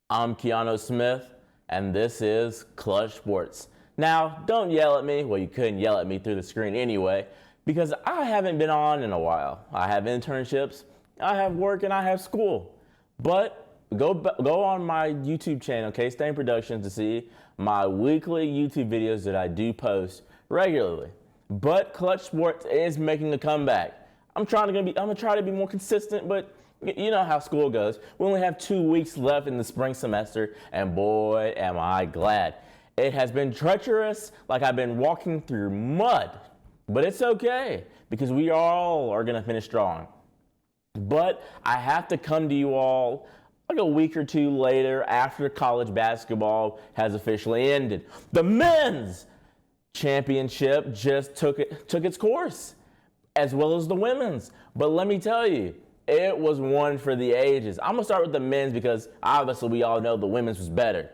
I'm Keanu Smith, and this is Clutch Sports. Now, don't yell at me. Well, you couldn't yell at me through the screen anyway, because I haven't been on in a while. I have internships, I have work, and I have school. But go on my YouTube channel, K-Stang Productions, to see my weekly YouTube videos that I do post regularly. But Clutch Sports is making a comeback. I'm gonna try to be more consistent, but you know how school goes. We only have 2 weeks left in the spring semester, and boy, am I glad. It has been treacherous, like I've been walking through mud, but it's okay because we all are gonna finish strong. But I have to come to you all like a week or two later after college basketball has officially ended. The men's championship just took its course, as well as the women's. But let me tell you, it was one for the ages. I'm gonna start with the men's because obviously we all know the women's was better.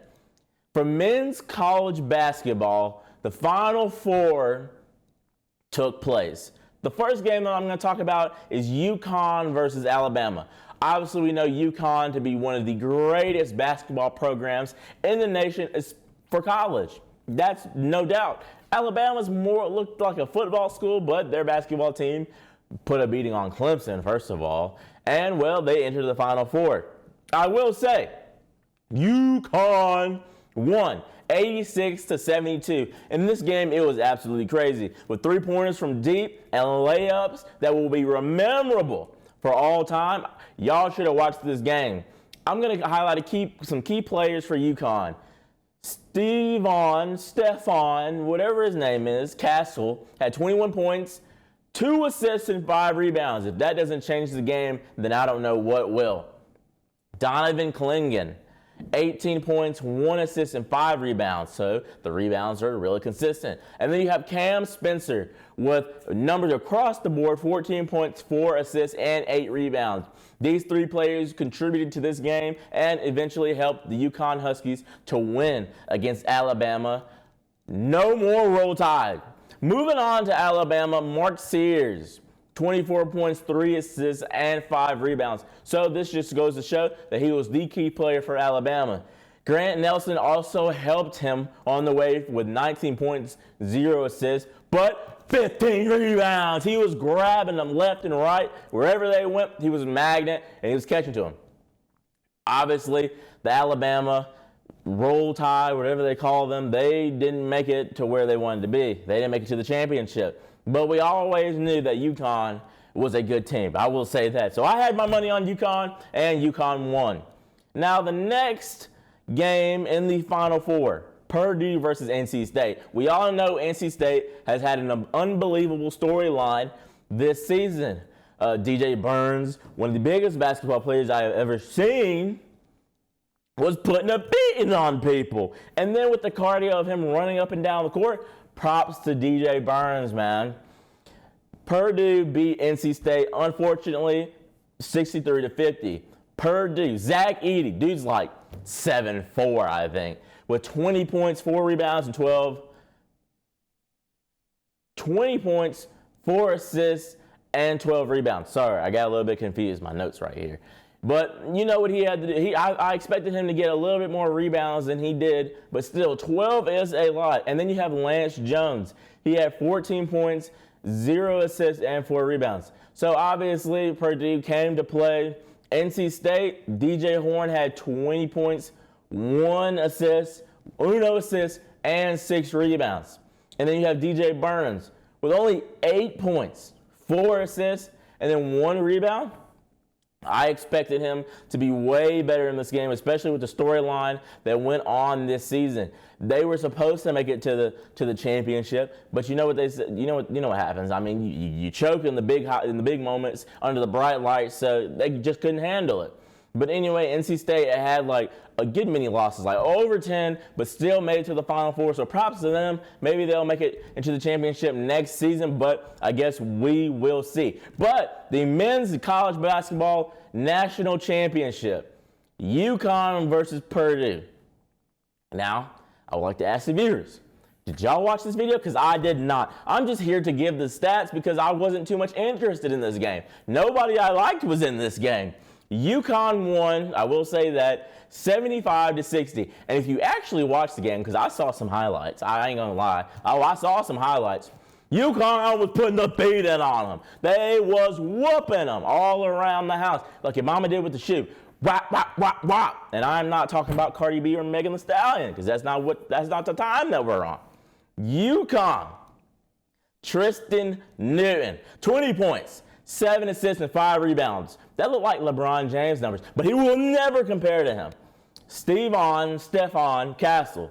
For men's college basketball, the Final Four took place. The first game that I'm gonna talk about is UConn versus Alabama. Obviously we know UConn to be one of the greatest basketball programs in the nation for college. That's no doubt. Alabama's looked like a football school, but their basketball team put a beating on Clemson, first of all, and well, they entered the Final Four. I will say, UConn won 86-72. In this game, it was absolutely crazy, with 3-pointers from deep and layups that will be memorable for all time. Y'all should have watched this game. I'm going to highlight some key players for UConn. Stefan, whatever his name is, Castle, had 21 points, 2 assists and 5 rebounds. If that doesn't change the game, then I don't know what will. Donovan Clingan, 18 points, 1 assist and 5 rebounds. So the rebounds are really consistent. And then you have Cam Spencer with numbers across the board, 14 points, 4 assists, and 8 rebounds. These 3 players contributed to this game and eventually helped the UConn Huskies to win against Alabama. No more Roll Tide. Moving on to Alabama, Mark Sears, 24 points, 3 assists, and 5 rebounds. So this just goes to show that he was the key player for Alabama. Grant Nelson also helped him on the way with 19 points, 0 assists, but 15 rebounds. He was grabbing them left and right. Wherever they went, he was a magnet, and he was catching to them. Obviously, the Alabama Roll Tide, whatever they call them, they didn't make it to where they wanted to be. They didn't make it to the championship. But we always knew that UConn was a good team. I will say that. So I had my money on UConn, and UConn won. Now the next game in the Final Four, Purdue versus NC State. We all know NC State has had an unbelievable storyline this season. DJ Burns, one of the biggest basketball players I have ever seen, was putting a beating on people. And then with the cardio of him running up and down the court, props to DJ Burns, man. Purdue beat NC State, unfortunately, 63-50. Purdue, Zach Edey, dude's like 7'4", I think, with 20 points, 4 rebounds, and 20 points, 4 assists, and 12 rebounds. Sorry, I got a little bit confused. My notes right here. But you know what he had to do? I expected him to get a little bit more rebounds than he did, but still, 12 is a lot. And then you have Lance Jones. He had 14 points, 0 assists, and 4 rebounds. So obviously, Purdue came to play. NC State, DJ Horn had 20 points, 1 assist, 1 assist, and 6 rebounds. And then you have DJ Burns with only 8 points, 4 assists, and then 1 rebound. I expected him to be way better in this game, especially with the storyline that went on this season. They were supposed to make it to the championship, but you know what they said. You know what happens. I mean, you choke in the big moments under the bright lights, so they just couldn't handle it. But anyway, NC State had like a good many losses, like over 10, but still made it to the Final Four. So props to them. Maybe they'll make it into the championship next season, but I guess we will see. But the men's college basketball national championship, UConn versus Purdue. Now, I would like to ask the viewers, did y'all watch this video? Because I did not. I'm just here to give the stats because I wasn't too much interested in this game. Nobody I liked was in this game. UConn won, I will say that, 75-60. And if you actually watch the game, because I saw some highlights, I ain't gonna lie, I saw some highlights. UConn was putting the beating on them. They was whooping them all around the house, like your mama did with the shoe. Whop, whop, whop, whop. And I'm not talking about Cardi B or Megan Thee Stallion, because that's not the time that we're on. UConn, Tristan Newton, 20 points, 7 assists and 5 rebounds. That looked like LeBron James numbers, but he will never compare to him. Stefan Castle,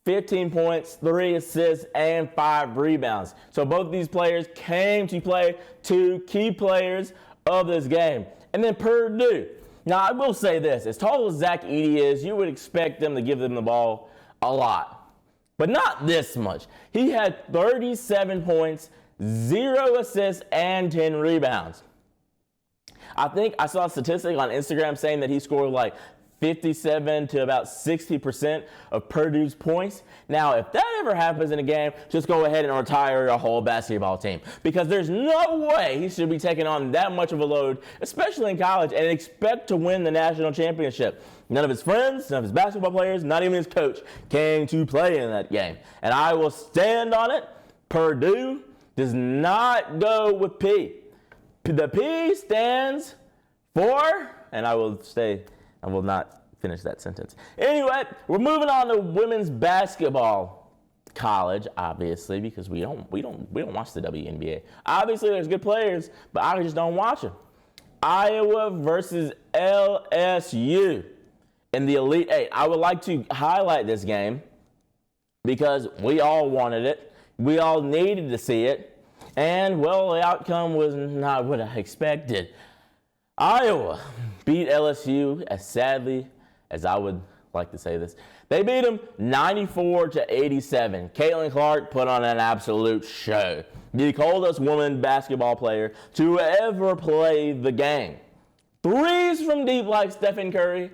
15 points, 3 assists, and 5 rebounds. So both of these players came to play two key players of this game. And then Purdue. Now, I will say this. As tall as Zach Edey is, you would expect them to give them the ball a lot. But not this much. He had 37 points, 0 assists, and 10 rebounds. I think I saw a statistic on Instagram saying that he scored like 57 to about 60% of Purdue's points. Now, if that ever happens in a game, just go ahead and retire a whole basketball team, because there's no way he should be taking on that much of a load, especially in college, and expect to win the national championship. None of his friends, none of his basketball players, not even his coach came to play in that game. And I will stand on it. Purdue does not go with P. The P stands for, and I will not finish that sentence. Anyway, we're moving on to women's basketball college, obviously, because we don't watch the WNBA. Obviously, there's good players, but I just don't watch them. Iowa versus LSU in the Elite Eight. I would like to highlight this game because we all wanted it. We all needed to see it. And, well, the outcome was not what I expected. Iowa beat LSU as sadly as I would like to say this. They beat them 94-87. Caitlin Clark put on an absolute show. The coldest woman basketball player to ever play the game. Threes from deep like Stephen Curry,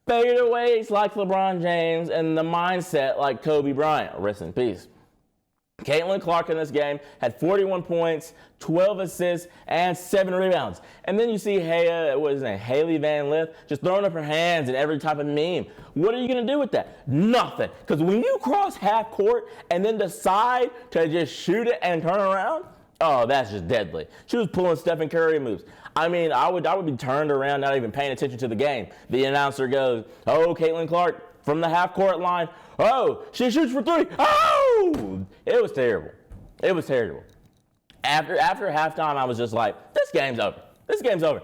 fadeaways like LeBron James, and the mindset like Kobe Bryant. Rest in peace. Caitlin Clark in this game had 41 points, 12 assists, and 7 rebounds. And then you see Haley Van Lith just throwing up her hands in every type of meme. What are you going to do with that? Nothing. Because when you cross half court and then decide to just shoot it and turn around, oh, that's just deadly. She was pulling Stephen Curry moves. I mean, I would be turned around, not even paying attention to the game. The announcer goes, "Oh, Caitlin Clark from the half court line. Oh, she shoots for 3. Oh!" It was terrible. It was terrible. After halftime, I was just like, this game's over. This game's over.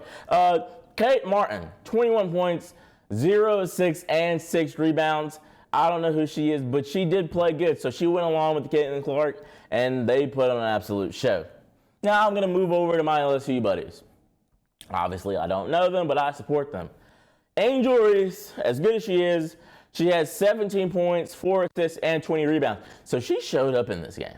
Kate Martin, 21 points, 0 assists, and 6 rebounds. I don't know who she is, but she did play good. So she went along with Caitlin Clark, and they put on an absolute show. Now I'm going to move over to my LSU buddies. Obviously, I don't know them, but I support them. Angel Reese, as good as she is, she has 17 points, 4 assists, and 20 rebounds. So she showed up in this game.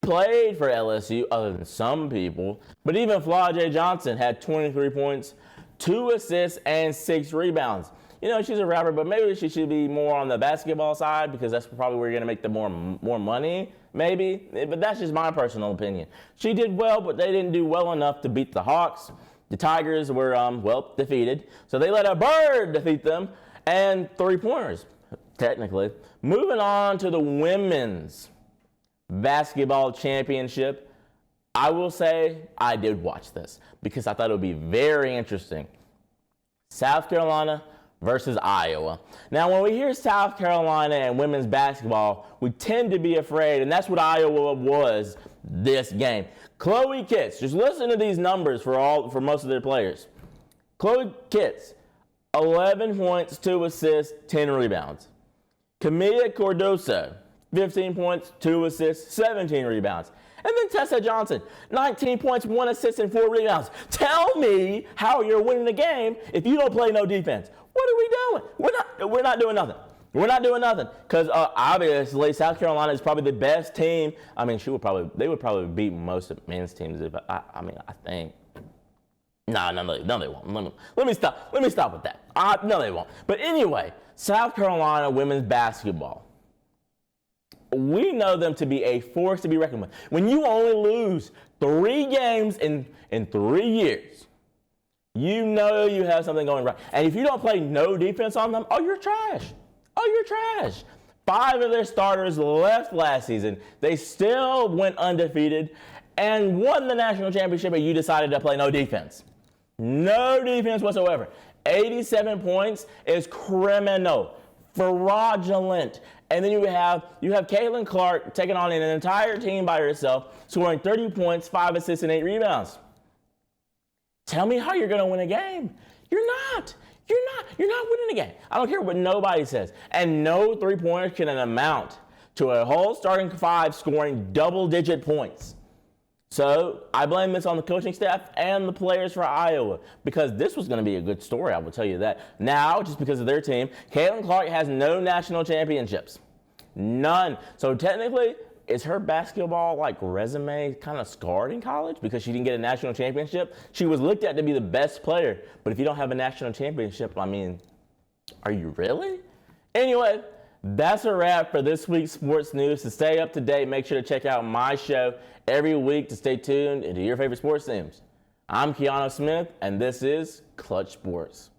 Played for LSU, other than some people, but even Flau'jae Johnson had 23 points, 2 assists, and 6 rebounds. You know, she's a rapper, but maybe she should be more on the basketball side, because that's probably where you're going to make the more money, maybe. But that's just my personal opinion. She did well, but they didn't do well enough to beat the Hawks. The Tigers were, defeated. So they let a bird defeat them, and 3-pointers, technically. Moving on to the women's basketball championship, I will say I did watch this because I thought it would be very interesting. South Carolina versus Iowa. Now, when we hear South Carolina and women's basketball, we tend to be afraid, and that's what Iowa was this game. Chloe Kitts, just listen to these numbers for most of their players. Chloe Kitts, 11 points, 2 assists, 10 rebounds. Camilla Cardoso, 15 points, 2 assists, 17 rebounds. And then Tessa Johnson, 19 points, 1 assist, and 4 rebounds. Tell me how you're winning the game if you don't play no defense. What are we doing? We're not doing nothing. We're not doing nothing. Because obviously South Carolina is probably the best team. I mean, they would probably beat most of men's teams. I think. No, they won't. Let me stop with that. No, they won't. But anyway, South Carolina women's basketball. We know them to be a force to be reckoned with. When you only lose 3 games in 3 years, You know you have something going right. And if you don't play no defense on them, oh, you're trash. Oh, you're trash. 5 of their starters left last season. They still went undefeated and won the national championship, and you decided to play no defense. No defense whatsoever. 87 points is criminal, fraudulent. And then you have Caitlin Clark taking on an entire team by herself, scoring 30 points, 5 assists, and 8 rebounds. Tell me how you're going to win a game. You're not. You're not winning a game. I don't care what nobody says. And no three-pointers can amount to a whole starting 5 scoring double-digit points. So I blame this on the coaching staff and the players for Iowa, because this was going to be a good story, I will tell you that. Now, just because of their team, Caitlin Clark has no national championships. None. So technically, is her basketball resume kind of scarred in college because she didn't get a national championship? She was looked at to be the best player, but if you don't have a national championship, I mean, are you really? Anyway, that's a wrap for this week's sports news. To stay up to date, make sure to check out my show every week to stay tuned into your favorite sports teams. I'm Keanu Smith, and this is Clutch Sports.